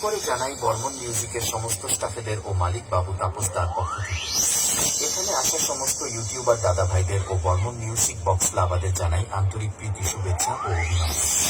করে জানাই বর্মন মিউজিকের সমস্ত স্টাফেদের ও মালিক বাবু তাপস দার পক্ষ থেকে। এখানে আসা সমস্ত ইউটিউবার দাদা ভাইদের ও বর্মন মিউজিক বক্স লাভারদের জানাই আন্তরিক প্রীতি, শুভেচ্ছা ও অভিনন্দন।